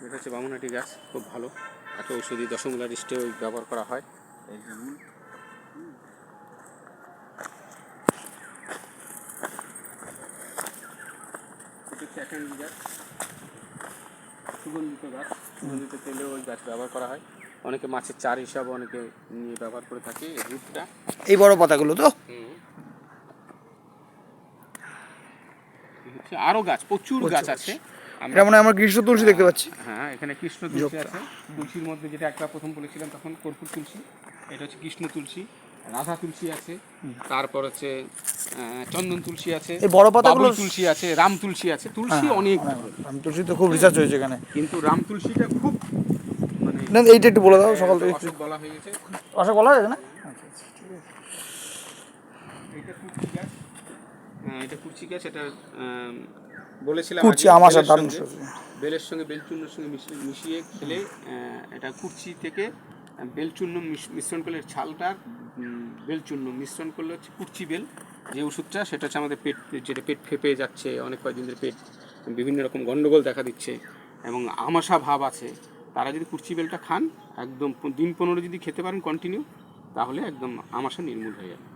এটা হচ্ছে বামুনহাটি গাছ, খুব ভালো, একটা ঔষধি দশমূলা রিস্টেও ব্যবহার করা হয়। এই যে মূল, এটা হচ্ছে একান্ডি গাছ, সুগন্ধিত গাছ, সুগন্ধিত তেলেও ওই গাছ ব্যবহার করা হয়। অনেকে মাছের চার হিসাবে অনেকে নিয়ে ব্যবহার করে থাকে এই রুটটা। এই বড় পাতাগুলো তো আরও গাছ, প্রচুর গাছ আছে। এটা মানে আমরা গ্রীষ্ম তুলসী দেখতে পাচ্ছি। হ্যাঁ, এখানে কৃষ্ণ তুলসী আছে। তুলসীর মধ্যে যেটা একটা প্রথম বলেছিলাম তখন কর্পূর তুলসী, এটা হচ্ছে কৃষ্ণ তুলসী। রাধা তুলসী আছে, তারপর হচ্ছে চন্দন তুলসী আছে, এই বড় পাতাগুলো তুলসী আছে, রাম তুলসী আছে। তুলসী অনেক, রাম তুলসী তো খুব রিসার্চ হয়েছে এখানে, কিন্তু রাম তুলসীটা খুব মানে না এইটা একটু বলে দাও সকাল থেকে। অশোক বলা হয়ে গেছে, অশোক বলা হয়েছে না? এটা কুচি গাছ, এটা কুচি গাছ, এটা বলেছিলাম কুচি আগে, আমাশা দারুণ বেলের সঙ্গে বেলচূর্ণের সঙ্গে মিশিয়ে খেলে এটা কুচি থেকে বেলচূর্ণ মিশ্রণ করলে ছালটার বেলচূর্ণ মিশ্রণ করলে হচ্ছে কুচি বেল, যে ওষুধটা সেটা হচ্ছে আমাদের পেট, যেটা পেট ফেঁপে যাচ্ছে অনেক কয়েকদিন ধরে, পেট বিভিন্ন রকম গণ্ডগোল দেখা দিচ্ছে এবং আমাশা ভাব আছে, তারা যদি কুচি বেলটা খান একদম দিন 15 যদি খেতে পারেন কন্টিনিউ, তাহলে একদম আমাশা নির্মূল হয়ে যাবে।